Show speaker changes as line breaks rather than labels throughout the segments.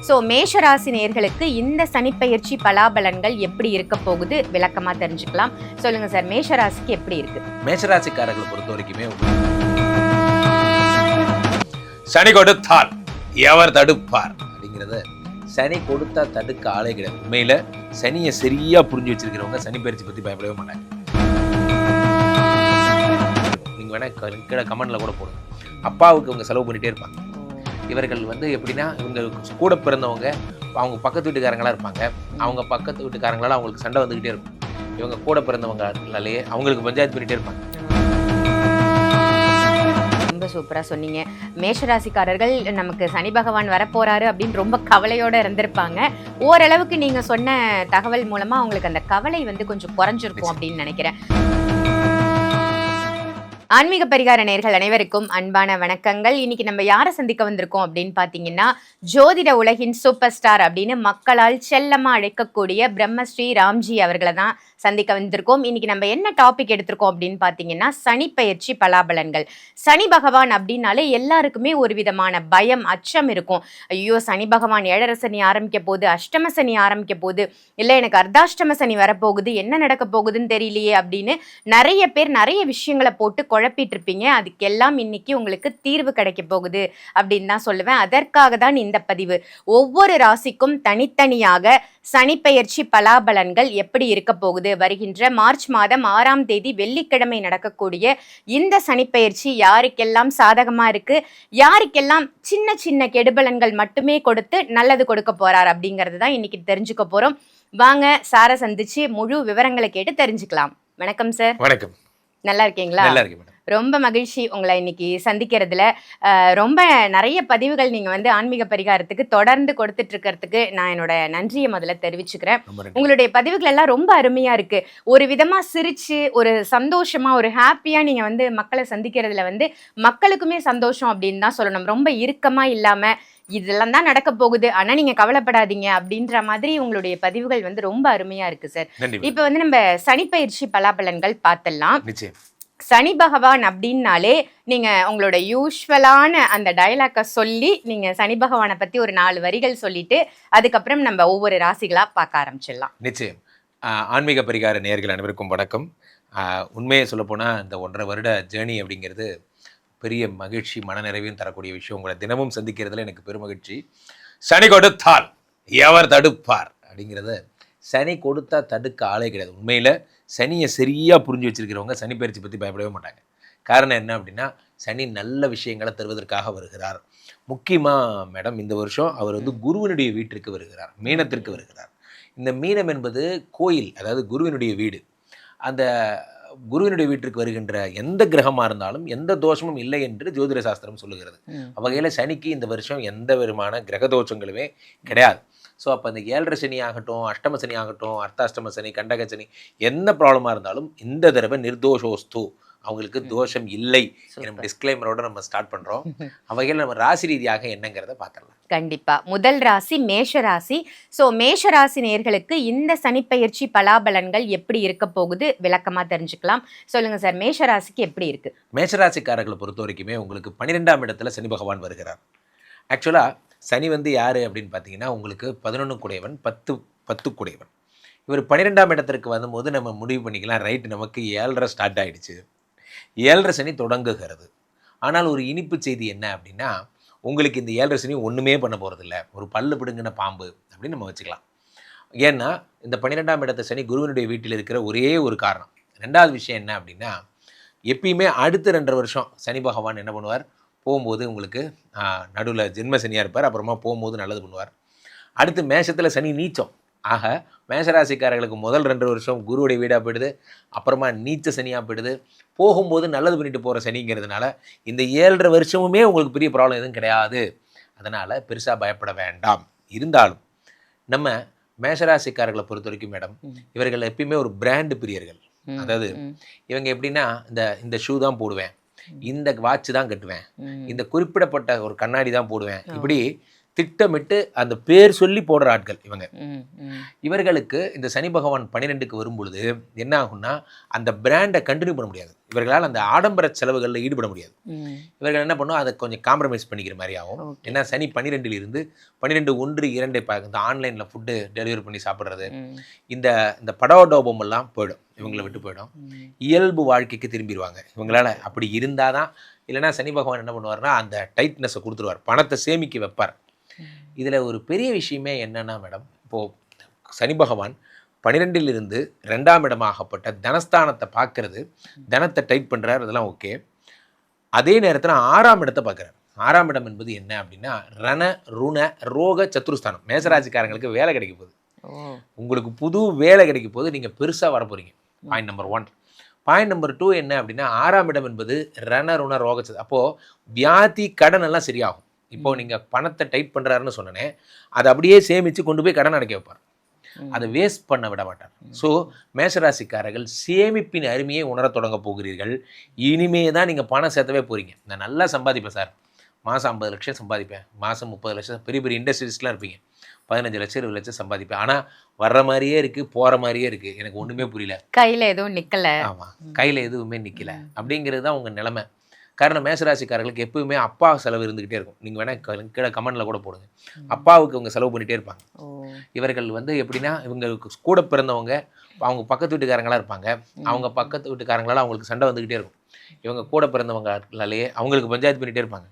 So மேஷராசி நேயர்களுக்கு இந்த சனிப்பெயர்ச்சி பலாபலன்கள் எப்படி இருக்க போகுது விளக்கமா தெரிஞ்சுக்கலாம். சொல்லுங்க சார், மேஷராசிக்கு எப்படி இருக்கு?
மேஷராசிக்காரர்களை பொறுத்த வரைக்குமே சனி கொடுத்தால் எவர் தடுப்பார் அப்படிங்கிறத, சனி கொடுத்தா தடுக்க ஆளே கிடையாது. உண்மையில சனியை சரியா புரிஞ்சு வச்சிருக்கிறவங்க சனி பயிற்சி பத்தி பயப்படவே மாட்டாங்க. நீங்க வேணா கீழே கமெண்ட்ல கூட போடுங்க. அப்பாவுக்கு அவங்க செலவு பண்ணிட்டே இருப்பாங்க. இவர்கள் எப்படின்னா, இவங்க கூட பிறந்தவங்க அவங்க பக்கத்து வீட்டுக்காரங்களா இருப்பாங்க. அவங்க பக்கத்து வீட்டுக்காரங்களால அவங்களுக்கு சண்டை வந்துக்கிட்டே இருக்கும். இவங்க கூட பிறந்தவங்களாலேயே அவங்களுக்கு பஞ்சாயத்து பண்ணிட்டே இருப்பாங்க.
ரொம்ப சூப்பரா சொன்னீங்க. மேஷராசிக்காரர்கள் நமக்கு சனி பகவான் வரப்போறாரு அப்படின்னு ரொம்ப கவலையோட இருந்திருப்பாங்க. ஓரளவுக்கு நீங்க சொன்ன தகவல் மூலமா அவங்களுக்கு அந்த கவலை கொஞ்சம் குறைஞ்சிருக்கும் அப்படின்னு நினைக்கிறேன். ஆன்மீக பரிகார நேயர்கள் அனைவருக்கும் அன்பான வணக்கங்கள். இன்னைக்கு நம்ம யாரை சந்திக்க வந்திருக்கோம் அப்படின்னு பாத்தீங்கன்னா, ஜோதிட உலகின் சூப்பர் ஸ்டார் அப்படின்னு மக்களால் செல்லமா அழைக்கக்கூடிய பிரம்மஸ்ரீ ராம்ஜி அவர்களை தான் சந்திக்க வந்திருக்கோம். இன்னைக்கு நம்ம என்ன டாபிக் எடுத்திருக்கோம் அப்படின்னு பாத்தீங்கன்னா, சனிப்பெயர்ச்சி பலாபலன்கள். சனி பகவான் அப்படின்னாலே எல்லாருக்குமே ஒரு விதமான பயம், அச்சம் இருக்கும். ஐயோ, சனி பகவான் ஏழரை சனி ஆரம்பிக்க போகுது, அஷ்டம சனி ஆரம்பிக்க போகுது, இல்லை எனக்கு அர்த்தாஷ்டம சனி வரப்போகுது, என்ன நடக்க போகுதுன்னு தெரியலையே அப்படின்னு நிறைய பேர் நிறைய விஷயங்களை போட்டு குழப்பிட்டு இருப்பீங்க. அதுக்கெல்லாம் இன்னைக்கு உங்களுக்கு தீர்வு கிடைக்க போகுது அப்படின்னு தான் சொல்லுவேன். அதற்காக தான் இந்த பதிவு. ஒவ்வொரு ராசிக்கும் தனித்தனியாக சனிப்பெயர்ச்சி பலாபலன்கள் எப்படி இருக்க போகுது, வருகின்ற மார்ச் மாதம் 6ஆம் தேதி வெள்ளிக்கிழமை நடக்கக்கூடிய இந்த சனிப்பெயர்ச்சி யாருக்கெல்லாம் சாதகமா இருக்கு, யாருக்கெல்லாம் சின்ன சின்ன கெடுபலன்கள் மட்டுமே கொடுத்து நல்லது கொடுக்க போறார் அப்படிங்கிறது தான் இன்னைக்கு தெரிஞ்சுக்க போறோம். வாங்க சாரை சந்திச்சு முழு விவரங்களை கேட்டு தெரிஞ்சுக்கலாம். வணக்கம் சார்.
வணக்கம்.
நல்லா இருக்கீங்களா?
நல்லா இருக்கேன்.
ரொம்ப மகிழ்ச்சி உங்களை இன்னைக்கு சந்திக்கிறதுல. ரொம்ப நிறைய பதிவுகள் நீங்க ஆன்மீக பரிகாரத்துக்கு தொடர்ந்து கொடுத்துட்டு இருக்கிறதுக்கு நான் என்னோட நன்றியை முதல்ல தெரிவிச்சுக்கிறேன். உங்களுடைய பதிவுகள் எல்லாம் ரொம்ப அருமையா இருக்கு. ஒரு விதமா சிரிச்சு, ஒரு சந்தோஷமா, ஒரு ஹாப்பியா நீங்க மக்களை சந்திக்கிறதுல மக்களுக்குமே சந்தோஷம் அப்படின்னு தான் சொல்லணும். ரொம்ப இறுக்கமா இல்லாம இதெல்லாம் தான் நடக்க போகுது, ஆனா நீங்க கவலைப்படாதீங்க அப்படின்ற மாதிரி உங்களுடைய பதிவுகள் ரொம்ப அருமையா இருக்கு சார். இப்ப நம்ம சனிப்பெயர்ச்சி பலாபலன்கள் பார்த்தலாம். சனி பகவான் அப்படின்னாலே நீங்க உங்களோட யூஸ்வலான அந்த டயலாக்க சொல்லி நீங்க சனி பகவானை பத்தி ஒரு 4 வரிகள் சொல்லிட்டு அதுக்கப்புறம் நம்ம ஒவ்வொரு ராசிகளா பார்க்க ஆரம்பிச்சிடலாம்.
நிச்சயம். ஆன்மீக பரிகார நேயர்கள் அனைவருக்கும் வணக்கம். உண்மையை சொல்லப்போனால் இந்த 1.5 வருட ஜேர்னி அப்படிங்கிறது பெரிய மகிழ்ச்சி, மனநிறைவையும் தரக்கூடிய விஷயம். உங்களை தினமும் சந்திக்கிறதுல எனக்கு பெருமகிழ்ச்சி. சனி கொடுத்தால் எவர் தடுப்பார் அப்படிங்கிறத, சனி கொடுத்தா தடுக்க ஆளே கிடையாது. உண்மையில் சனியை சரியாக புரிஞ்சு வச்சிருக்கிறவங்க சனி பயிற்சி பற்றி பயப்படவே மாட்டாங்க. காரணம் என்ன அப்படின்னா, சனி நல்ல விஷயங்களை தருவதற்காக வருகிறார். முக்கியமாக மேடம், இந்த வருஷம் அவர் குருவினுடைய வீட்டிற்கு வருகிறார், மீனத்திற்கு வருகிறார். இந்த மீனம் என்பது கோயில், அதாவது குருவினுடைய வீடு. அந்த குருவினுடைய வீட்டிற்கு வருகின்ற எந்த கிரகமாக இருந்தாலும் எந்த தோஷமும் இல்லை என்று ஜோதிட சாஸ்திரம் சொல்லுகிறது. வகையில் சனிக்கு இந்த வருஷம் எந்த விதமான கிரக தோஷங்களுமே கிடையாது. ஸோ அப்போ அந்த 7.5 சனி ஆகட்டும், அஷ்டம சனி ஆகட்டும், அர்த்தாஷ்டம சனி, கண்டக சனி, என்ன ப்ராப்ளமாக இருந்தாலும் இந்த தடவை நிர்தோஷோஸ்து, அவங்களுக்கு தோஷம் இல்லை. நம்ம டிஸ்க்ளைமரோட நம்ம ஸ்டார்ட் பண்ணுறோம். அவைகள் நம்ம ராசி ரீதியாக என்னங்கிறத பார்த்துடலாம்.
கண்டிப்பா. முதல் ராசி மேஷ ராசி. ஸோ மேஷ ராசி நேயர்களுக்கு இந்த சனிப்பெயர்ச்சி பலாபலன்கள் எப்படி இருக்க போகுது விளக்கமா தெரிஞ்சுக்கலாம். சொல்லுங்க சார், மேஷ ராசிக்கு எப்படி இருக்கு?
மேஷராசிக்காரர்களை பொறுத்த வரைக்குமே உங்களுக்கு 12ஆம் இடத்துல சனி பகவான் வருகிறார். ஆக்சுவலாக சனி யார் அப்படின்னு பார்த்தீங்கன்னா, உங்களுக்கு 11 குடையவன், 10 குடையவன். இவர் 12ஆம் இடத்திற்கு வரும்போது நம்ம முடிவு பண்ணிக்கலாம், ரைட், நமக்கு 7.5 ஸ்டார்ட் ஆகிடுச்சு, 7.5 சனி தொடங்குகிறது. ஆனால் ஒரு இனிப்பு செய்தி என்ன அப்படின்னா, உங்களுக்கு இந்த 7.5 சனி ஒன்றுமே பண்ண போகிறதில்ல, ஒரு பல்லு பிடுங்கின பாம்பு அப்படின்னு நம்ம வச்சுக்கலாம். ஏன்னா இந்த 12ஆம் இடத்த சனி குருவினுடைய வீட்டில் இருக்கிற ஒரே ஒரு காரணம். 2வது விஷயம் என்ன அப்படின்னா, எப்பயுமே அடுத்த 2.5 வருஷம் சனி பகவான் என்ன பண்ணுவார், போகும்போது உங்களுக்கு நடுவில் ஜென்ம சனியாக இருப்பார், அப்புறமா போகும்போது நல்லது பண்ணுவார். அடுத்து மேஷத்தில் சனி நீச்சம். ஆக மேஷராசிக்காரர்களுக்கு முதல் 2 வருஷம் குருவுடைய வீடாக போயிடுது, அப்புறமா நீச்ச சனியாக போயிடுது, போகும்போது நல்லது பண்ணிட்டு போகிற சனிங்கிறதுனால இந்த 7.5 வருஷமுமே உங்களுக்கு பெரிய ப்ராப்ளம் எதுவும் கிடையாது. அதனால் பெருசாக பயப்பட வேண்டாம். இருந்தாலும் நம்ம மேஷராசிக்காரர்களை பொறுத்த வரைக்கும் மேடம், இவர்கள் எப்பயுமே ஒரு பிராண்டு பிரியர்கள். அதாவது இவங்க எப்படின்னா, இந்த ஷூ தான் போடுவேன், இந்த வாட்ச் தான் கட்டுவேன், இந்த குறிப்பிடப்பட்ட ஒரு கண்ணாடி தான் போடுவேன், இப்படி திட்டமிட்டு அந்த பேர் சொல்லி போடுற ஆட்கள் இவங்க.
ம், ம்.
இவர்களுக்கு இந்த சனி பகவான் 12க்கு வரும்பொழுது என்ன ஆகும்னா அந்த பிராண்டை கண்டினியூ பண்ண முடியாது. இவர்களால் அந்த ஆடம்பர செலவுகளில் ஈடுபட முடியாது.
ம்.
இவர்கள் என்ன பண்ணும், அதை கொஞ்சம் காம்ப்ரமைஸ் பண்ணிக்கிற மாதிரி ஆகும்.
ஓகே.
ஏன்னா சனி 12 இருந்து 12 1 2 இந்த ஆன்லைனில் ஃபுட்டு டெலிவரி பண்ணி சாப்பிட்றது,
ம்,
இந்த இந்த படோடோபம் எல்லாம் போயிடும், இவங்களை விட்டு போயிடும்.
ம்.
இயல்பு வாழ்க்கைக்கு திரும்பிடுவாங்க. இவங்களால அப்படி இருந்தால் தான், இல்லைன்னா சனி பகவான் என்ன பண்ணுவார்னா அந்த டைட்னஸை கொடுத்துருவார், பணத்தை சேமிக்க வைப்பார். இதில் ஒரு பெரிய விஷயமே என்னன்னா மேடம், இப்போது சனி பகவான் 12 இருந்து 2ஆம் இடமாகப்பட்ட தனஸ்தானத்தை பார்க்கறது, தனத்தை டைட் பண்ணுறாரு, அதெல்லாம் ஓகே. அதே நேரத்தில் 6ஆம் இடத்தை பார்க்குறாரு. 6ஆம் இடம் என்பது என்ன அப்படின்னா ரண ருண ரோக சத்துருஸ்தானம். மேசராசிக்காரங்களுக்கு வேலை கிடைக்க போகுது.
ஓ.
உங்களுக்கு புது வேலை கிடைக்க போது, நீங்கள் பெருசாக வர போகிறீங்க. Point number 1. பாயிண்ட் நம்பர் 2 என்ன அப்படின்னா 6ஆம் இடம் என்பது ரண ருண ரோக அப்போது வியாதி கடன் எல்லாம் சரியாகும். இப்போ நீங்கள் பணத்தை டைட் பண்ணுறாருன்னு சொன்னனே, அதை அப்படியே சேமித்து கொண்டு போய் கடன் அடைக்க வைப்பார். அதை வேஸ்ட் பண்ண விட மாட்டார். ஸோ மேஷராசிக்காரர்கள் சேமிப்பின் அருமையை உணரத் தொடங்க போகிறீர்கள். இனிமே தான் நீங்கள் பணம் சேர்த்தவே போகிறீங்க. நான் நல்லா சம்பாதிப்பேன் சார், மாதம் 50 லட்சம் சம்பாதிப்பேன், மாதம் 30 லட்சம், பெரிய பெரிய இண்டஸ்ட்ரீஸ்லாம் இருப்பீங்க, 15 லட்சம் 20 லட்சம் சம்பாதிப்பேன். ஆனால் வர்ற மாதிரியே இருக்குது, போகிற மாதிரியே இருக்குது, எனக்கு ஒன்றுமே புரியல,
கையில எதுவும் நிக்கல.
ஆமாம், கையில் எதுவுமே நிற்கல அப்படிங்கிறது தான் உங்கள் நிலைமை. காரணம் மேஷராசிக்காரர்களுக்கு எப்பவுமே அப்பா செலவு இருந்துக்கிட்டே இருக்கும். நீங்கள் வேணால் கீழே கமெண்டில் கூட போடுங்க, அப்பாவுக்கு அவங்க செலவு பண்ணிகிட்டே இருப்பாங்க. இவர்கள் வந்து எப்படின்னா, இவங்களுக்கு கூட பிறந்தவங்க அவங்க பக்கத்து வீட்டுக்காரங்களாக இருப்பாங்க, அவங்க பக்கத்து வீட்டுக்காரங்களால் அவங்களுக்கு சண்டை வந்துக்கிட்டே இருக்கும். இவங்க கூட பிறந்தவங்களாலேயே அவங்களுக்கு பஞ்சாயத்து பண்ணிகிட்டே இருப்பாங்க.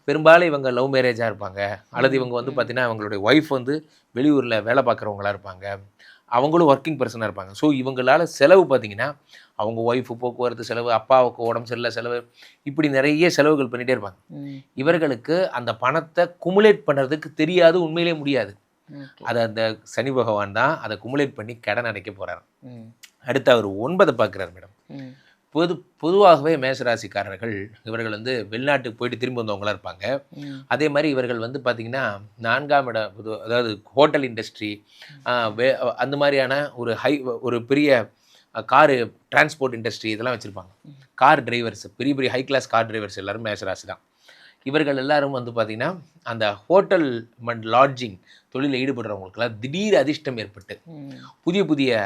பெரும்பாலும் இவங்க லவ் மேரேஜாக இருப்பாங்க, அல்லது இவங்க வந்து பார்த்தீங்கன்னா அவங்களுடைய ஒய்ஃப் வந்து வெளியூரில் வேலை பார்க்குறவங்களா இருப்பாங்க, அவங்களும் ஒர்க்கிங் பர்சனாக இருப்பாங்க. ஸோ இவங்களால் செலவு பார்த்திங்கன்னா அவங்க ஒய்ஃபு போக்குவரத்து செலவு, அப்பாவுக்கு உடம்பு சரியில்லை செலவு, இப்படி நிறைய செலவுகள் பண்ணிகிட்டே இருப்பாங்க. இவர்களுக்கு அந்த பணத்தை குமுலேட் பண்ணுறதுக்கு தெரியாது, உண்மையிலே முடியாது. அதை அந்த சனி பகவான் தான் அதை குமுலேட் பண்ணி கடன் அடைக்க போகிறார். அடுத்து அவர் 9 பார்க்குறாரு மேடம். பொதுவாகவே மேஷராசிக்காரர்கள் இவர்கள் வந்து வெளிநாட்டுக்கு போயிட்டு திரும்பி வந்தவங்களா இருப்பாங்க. அதே மாதிரி இவர்கள் வந்து பார்த்திங்கன்னா 4ஆம் இடம், அதாவது ஹோட்டல் இண்டஸ்ட்ரி, அந்த மாதிரியான ஒரு பெரிய காரு டிரான்ஸ்போர்ட் இண்டஸ்ட்ரி இதெல்லாம் வச்சுருப்பாங்க. கார் டிரைவர்ஸ், பெரிய பெரிய ஹை கிளாஸ் கார் டிரைவர்ஸ் எல்லாரும் மேஷராசி தான். இவர்கள் எல்லாரும் வந்து பார்த்திங்கன்னா அந்த ஹோட்டல் அண்ட் லாட்ஜிங் தொழிலில் ஈடுபடுறவங்களுக்கெல்லாம் திடீர் அதிர்ஷ்டம் ஏற்பட்டு புதிய புதிய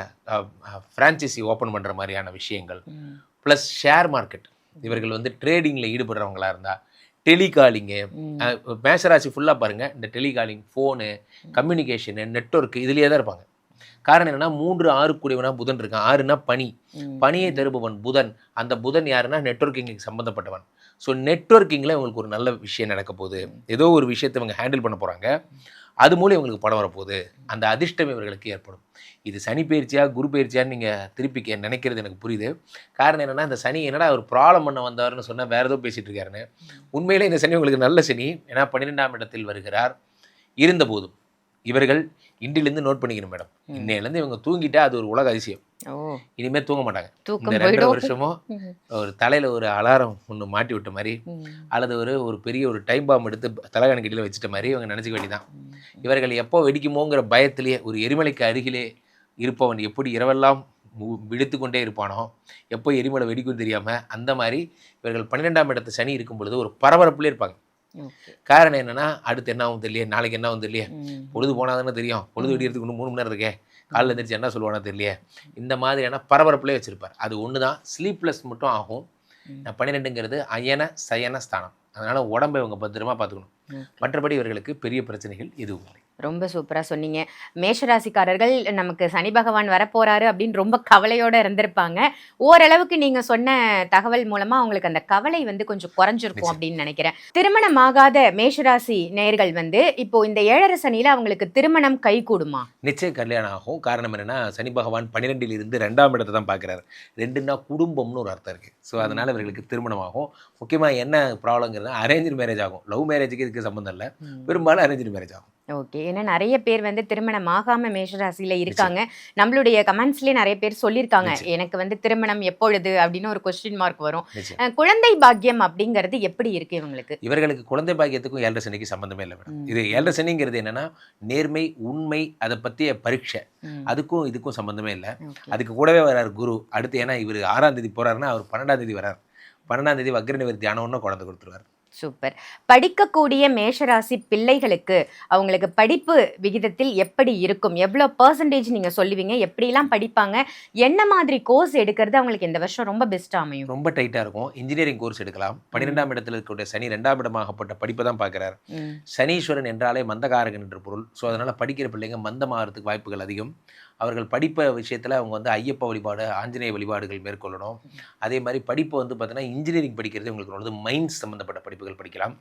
ஃப்ரான்ச்சைசி ஓப்பன் பண்ணுற மாதிரியான விஷயங்கள், ப்ளஸ் ஷேர் மார்க்கெட், இவர்கள் வந்து ட்ரேடிங்கில் ஈடுபடுறவங்களா இருந்தால், டெலிகாலிங்கு, மேஷராசி ஃபுல்லாக பாருங்கள், இந்த டெலிகாலிங், ஃபோனு, கம்யூனிகேஷனு, நெட்வொர்க்கு இதுலேயே தான் இருப்பாங்க. காரணம் என்னென்னா 3 6 கூடியவனா புதன் இருக்கான். 6னா பனி, பனியை தருபவன் புதன். அந்த புதன் யாருன்னா நெட்வொர்க்கிங்கு சம்மந்தப்பட்டவன். ஸோ நெட்வொர்க்கிங்கில் இவங்களுக்கு ஒரு நல்ல விஷயம் நடக்க போகுது, ஏதோ ஒரு விஷயத்தை இவங்க ஹேண்டில் பண்ண போகிறாங்க, அது மூலம் இவங்களுக்கு பணம் வரப்போகுது, அந்த அதிர்ஷ்டம் இவர்களுக்கு ஏற்படும். இது சனி பயிற்சியா குரு பயிற்சியான்னு நீங்கள் திருப்பி நினைக்கிறது எனக்கு புரியுது. காரணம் என்னென்னா, இந்த சனி என்னடா ஒரு ப்ராப்ளம் பண்ண வந்தார்னு சொன்னால் வேறு ஏதோ பேசிகிட்டு இருக்காருன்னு. உண்மையிலே இந்த சனி உங்களுக்கு நல்ல சனி. ஏன்னா 12ஆம் இடத்தில் வருகிறார். இருந்தபோதும் இவர்கள் இன்றிலிருந்து நோட் பண்ணிக்கணும் மேடம், இன்னையிலேருந்து இவங்க தூங்கிட்டா அது ஒரு உலக அதிசயம். இனிமேல் தூங்க மாட்டாங்க. இந்த 2 வருஷமும் ஒரு தலையில் ஒரு அலாரம் ஒன்று மாட்டி விட்ட மாதிரி, அல்லது ஒரு பெரிய ஒரு டைம் பாம் எடுத்து தலைகாணிக்கடியில் வச்சுட்ட மாதிரி இவங்க நினச்சிக்க வேண்டியதான். இவர்கள் எப்போ வெடிக்குமோங்கிற பயத்திலேயே, ஒரு எரிமலைக்கு அருகிலே இருப்பவன் எப்படி இரவெல்லாம் விடுத்து கொண்டே இருப்பானோ, எப்போ எரிமலை வெடிக்கும் தெரியாமல், அந்த மாதிரி இவர்கள் 12ஆம் இடத்து சனி இருக்கும் பொழுது ஒரு பரபரப்புலேயே இருப்பாங்க. காரணம் என்னன்னா, அடுத்து என்ன ஆகும் தெரியலையே, நாளைக்கு என்ன ஆகும் தெரியலையே, பொழுது போனால் தானே தெரியும், பொழுது வெடிக்கிறதுக்கு இன்னும் 3 மணி நேரம் இருக்கே, காலையில் எழுந்திரிச்சு என்ன சொல்லுவானா தெரியலையே, இந்த மாதிரியான பரபரப்புலேயே வச்சுருப்பார். அது ஒன்று தான், ஸ்லீப்லெஸ் மட்டும் ஆகும். 12ங்கிறது அயன சயன ஸ்தானம், அதனால் உடம்பை இவங்க பத்திரமா பார்த்துக்கணும். மற்றபடி இவர்களுக்கு பெரிய பிரச்சனைகள் எதுவும் இல்லை.
ரொம்ப சூப்பராக சொன்னீங்க. மேஷராசிக்காரர்கள் நமக்கு சனி பகவான் வரப்போறாரு அப்படின்னு ரொம்ப கவலையோடு இருந்திருப்பாங்க. ஓரளவுக்கு நீங்கள் சொன்ன தகவல் மூலமாக அவங்களுக்கு அந்த கவலை வந்து கொஞ்சம் குறைஞ்சிருக்கும் அப்படின்னு நினைக்கிறேன். திருமணமாகாத மேஷராசி நேயர்கள் வந்து இப்போ இந்த 7.5 சனியில் அவங்களுக்கு திருமணம் கை கூடுமா?
நிச்சயம் கல்யாணம் ஆகும். காரணம் என்னென்னா, சனி பகவான் 12 இருந்து 2ஆம் இடத்தை தான் பார்க்குறாரு. 2ன்னா குடும்பம்னு ஒரு அர்த்தம் இருக்குது. ஸோ அதனால் இவர்களுக்கு திருமணம் ஆகும். முக்கியமாக என்ன ப்ராப்ளங்கிறது, அரேஞ்சு மேரேஜ் ஆகும். லவ் மேரேஜுக்கு இதுக்கு சம்மந்தம் இல்லை, பெரும்பாலும் அரேஞ்சு மேரேஜ் ஆகும்.
ஓகே. ஏன்னா நிறைய பேர் வந்து திருமணம் ஆகாம மேஷராசியில இருக்காங்க. நம்மளுடைய கமெண்ட்ஸ்லேயே நிறைய பேர் சொல்லியிருக்காங்க, எனக்கு வந்து திருமணம் எப்பொழுது அப்படின்னு ஒரு கொஸ்டின் மார்க் வரும். குழந்தை பாக்கியம் அப்படிங்கிறது எப்படி இருக்கு இவங்களுக்கு?
இவர்களுக்கு குழந்தை பாக்கியத்துக்கும் 7.5 சனிக்கு சம்மந்தமே இல்லை மேடம். இது 7.5 சனிங்கிறது என்னன்னா, நேர்மை, உண்மை, அதை பற்றிய பரீட்சை, அதுக்கும் இதுக்கும் சம்மந்தமே இல்லை. அதுக்கு கூடவே வர்றார் குரு அடுத்து. ஏன்னா இவர் 6ஆம் தேதி போகிறாருன்னா அவர் 12ஆம் தேதி வர்றார். 12ஆம் தேதி வக்ர நிவர்த்தி ஆனவொன்னே குழந்தை கொடுத்துருவார்.
சூப்பர். படிக்கக்கூடிய மேஷராசி பிள்ளைகளுக்கு அவங்களுக்கு படிப்பு விகிதத்தில் எப்படி இருக்கும்? எவ்வளோ பெர்சன்டேஜ் நீங்க சொல்லுவீங்க? எப்படிலாம் படிப்பாங்க? என்ன மாதிரி கோர்ஸ் எடுக்கிறது அவங்களுக்கு இந்த வருஷம் ரொம்ப பெஸ்ட்டா அமையும்?
ரொம்ப டைட்டாக இருக்கும். இன்ஜினியரிங் கோர்ஸ் எடுக்கலாம். 12ஆம் இடத்தில் இருக்கக்கூடிய சனி 2ஆம் இடமாகப்பட்ட படிப்பை தான் பார்க்குறார். சனீஸ்வரன் என்றாலே மந்தகாரகன் என்று பொருள். ஸோ அதனால் படிக்கிற பிள்ளைங்க மந்தமாகறதுக்கு வாய்ப்புகள் அதிகம். அவர்கள் படிப்ப விஷயத்தில் அவங்க வந்து ஐயப்ப வழிபாடு, ஆஞ்சநேய வழிபாடுகள் மேற்கொள்ளணும். அதே மாதிரி படிப்பு வந்து பார்த்தீங்கன்னா இன்ஜினியரிங் படிக்கிறது உங்களுக்கு வந்து மைன்ஸ் சம்மந்தப்பட்ட படிப்புகள் படிக்கலாம்.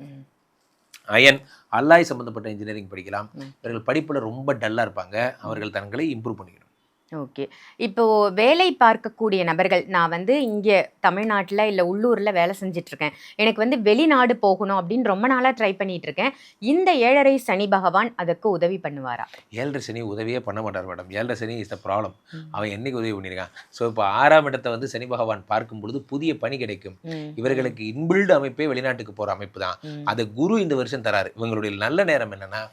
அயன் அல்லாய் சம்மந்தப்பட்ட இன்ஜினியரிங் படிக்கலாம். இவர்கள் படிப்பில் ரொம்ப டல்லாக இருப்பாங்க. அவர்கள் தங்களை இம்ப்ரூவ் பண்ணிக்கணும்.
ஓகே. இப்போ வேலை பார்க்கக்கூடிய நபர்கள், நான் வந்து இங்கே தமிழ்நாட்டில் இல்லை உள்ளூரில் வேலை செஞ்சிட்ருக்கேன், எனக்கு வந்து வெளிநாடு போகணும் அப்படின்னு ரொம்ப நாளாக ட்ரை பண்ணிட்டு இருக்கேன். இந்த 7.5 சனி பகவான் அதற்கு உதவி பண்ணுவாரா?
7.5 சனி உதவியே பண்ண மாட்டார் madam. 7.5 Shani is the problem. அவன் என்னைக்கு உதவி பண்ணியிருக்கான்? ஸோ இப்போ 6ஆம் இடத்தை வந்து சனி பகவான் பார்க்கும் பொழுது புதிய பணி கிடைக்கும். இவர்களுக்கு இன்பில்டு அமைப்பே வெளிநாட்டுக்கு போகிற அமைப்பு தான். அதை குரு இந்த வருஷம் தராரு. இவங்களுடைய நல்ல நேரம் என்னன்னா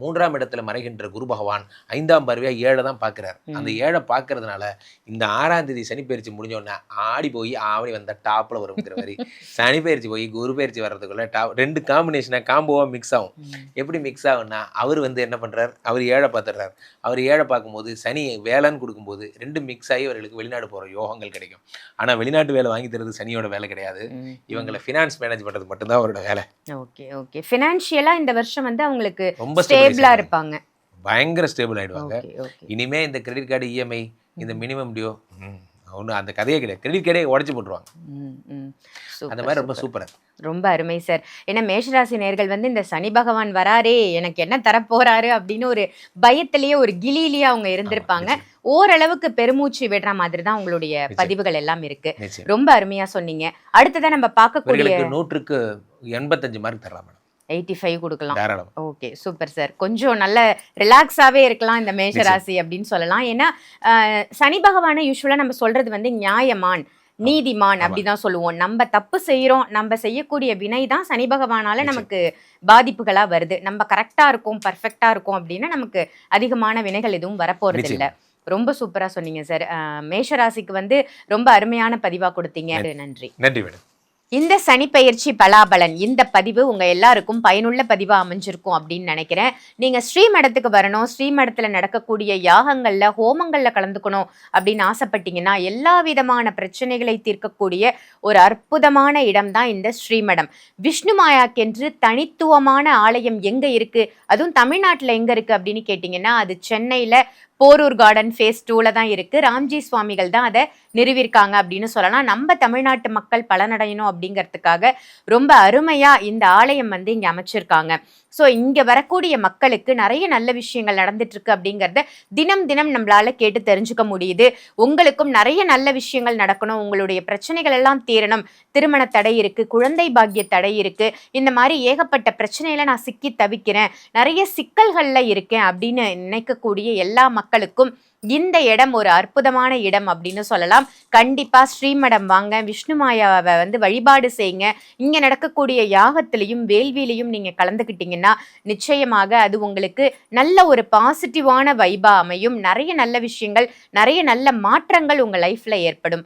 3ஆம் இடத்துல மறைகின்ற குரு பகவான் 5ஆம் பார்வையா 7 தான் பார்க்குறாரு. அந்த 7 பார்க்கறதுனால இந்த 6ஆம் தேதி சனி பயிற்சி முடிஞ்சோடனே ஆடி போய் ஆவணி வந்த டாப்ல வருங்கிற மாதிரி சனி பயிற்சி போய் குரு பயிற்சி வர்றதுக்குள்ள ரெண்டு காம்பினேஷனாக காம்போவா மிக்ஸ் ஆகும். எப்படி மிக்ஸ் ஆகும்னா அவர் வந்து என்ன பண்றாரு, அவர் 7 பார்த்துடுறாரு. அவர் 7 பார்க்கும்போது சனி வேலைன்னு கொடுக்கும்போது ரெண்டு மிக்ஸ் ஆகி அவர்களுக்கு வெளிநாடு போகிற யோகங்கள் கிடைக்கும். ஆனால் வெளிநாட்டு வேலை வாங்கி தருது சனியோட வேலை கிடையாது. இவங்களை ஃபினான்ஸ் மேனேஜ் பண்ணுறது மட்டும்தான் அவரோட வேலை.
Okay okay. ஃபினான்ஷியலாக இந்த வருஷம் வந்து அவங்களுக்கு ரொம்ப ஸ்டேபிளாக இருப்பாங்க.
பயங்கர ஸ்டேபிள் ஆகிடுவாங்க. இனிமே இந்த கிரெடிட் கார்டு இஎம்ஐ, இந்த மினிமம் டியூ ஒன்றும் அந்த கதையே கிடையாது. கிரெடிட் கார்டே உடச்சி போட்டுருவாங்க. அந்த மாதிரி ரொம்ப சூப்பராக.
ரொம்ப அருமை சார். ஏன்னா மேஷராசி நேர்கள் வந்து இந்த சனி பகவான் வராரே, எனக்கு என்ன தரப்போறாரு அப்படின்னு ஒரு பயத்திலேயே ஒரு கிளியிலேயே அவங்க இருந்திருப்பாங்க. ஓரளவுக்கு பெருமூச்சு விடுற மாதிரி தான் உங்களுடைய பதிவுகள் எல்லாம் இருக்கு. ரொம்ப அருமையா சொன்னீங்க. அடுத்ததான் நம்ம பார்க்கக்கூடிய
100க்கு 85 மார்க் தரலாம் மேடம்.
85 கொடுக்கலாம். Okay super sir. கொஞ்சம் நல்ல ரிலாக்ஸாகவே இருக்கலாம் இந்த மேஷராசி அப்படின்னு சொல்லலாம். ஏன்னா சனி பகவானை யூஸ்வலாக நம்ம சொல்றது வந்து நியாயமான், நீதிமான் அப்படிதான் சொல்லுவோம். நம்ம தப்பு செய்யறோம், நம்ம செய்யக்கூடிய வினை தான் சனி பகவானால நமக்கு பாதிப்புகளா வருது. நம்ம கரெக்டா இருக்கும், பர்ஃபெக்டா இருக்கும் அப்படின்னா நமக்கு அதிகமான வினைகள் எதுவும் வரப்போறது இல்லை. ரொம்ப சூப்பரா சொன்னீங்க சார். மேஷராசிக்கு வந்து ரொம்ப அருமையான பதிவா கொடுத்தீங்க. நன்றி.
நன்றி மேடம்.
இந்த சனிப்பெயர்ச்சி பலாபலன் இந்த பதிவு உங்க எல்லாருக்கும் பயனுள்ள பதிவா அமைஞ்சிருக்கும் அப்படின்னு நினைக்கிறேன். நீங்க ஸ்ரீமடத்துக்கு வரணும், ஸ்ரீமடத்துல நடக்கக்கூடிய யாகங்கள்ல ஹோமங்கள்ல கலந்துக்கணும் அப்படின்னு ஆசைப்பட்டீங்கன்னா எல்லா விதமான பிரச்சனைகளை தீர்க்கக்கூடிய ஒரு அற்புதமான இடம் தான் இந்த ஸ்ரீமடம். விஷ்ணுமாயாக்கென்று தனித்துவமான ஆலயம் எங்க இருக்கு, அதுவும் தமிழ்நாட்டுல எங்க இருக்கு அப்படின்னு கேட்டீங்கன்னா அது சென்னையில போரூர் கார்டன் ஃபேஸ் 2ல தான் இருக்கு. ராம்ஜி சுவாமிகள் தான் அதை நிறுவிருக்காங்க அப்படின்னு சொல்லலாம். நம்ம தமிழ்நாட்டு மக்கள் பலனடையணும் அப்படிங்கிறதுக்காக ரொம்ப அருமையா இந்த ஆலயம் வந்து இங்க அமைச்சிருக்காங்க. ஸோ இங்க வரக்கூடிய மக்களுக்கு நிறைய நல்ல விஷயங்கள் நடந்துட்டு இருக்கு அப்படிங்கிறத தினம் தினம் நம்மளால கேட்டு தெரிஞ்சுக்க முடியுது. உங்களுக்கும் நிறைய நல்ல விஷயங்கள் நடக்கணும், உங்களுடைய பிரச்சனைகள் எல்லாம் தீரணும், திருமண தடை இருக்கு, குழந்தை பாக்கிய தடை இருக்கு, இந்த மாதிரி ஏகப்பட்ட பிரச்சனையில நான் சிக்கி தவிக்கிறேன், நிறைய சிக்கல்கள்ல இருக்கேன் அப்படின்னு நினைக்கக்கூடிய எல்லா மக்களுக்கும் இந்த இடம் ஒரு அற்புதமான இடம் அப்படின்னு சொல்லலாம். கண்டிப்பா ஸ்ரீமடம் வாங்க, விஷ்ணுமாயாவை வந்து வழிபாடு செய்யுங்க. இங்க நடக்கக்கூடிய யாகத்திலையும் வேள்வியிலையும் நீங்க கலந்துக்கிட்டீங்கன்னா நிச்சயமாக அது உங்களுக்கு நல்ல ஒரு பாசிட்டிவான வைபா அமையும். நிறைய நல்ல விஷயங்கள், நிறைய நல்ல மாற்றங்கள் உங்க லைஃப்ல ஏற்படும்.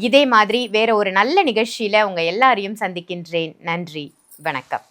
இதே மாதிரி வேற ஒரு நல்ல நிகழ்ச்சியில உங்க எல்லாரையும் சந்திக்கின்றேன். நன்றி, வணக்கம்.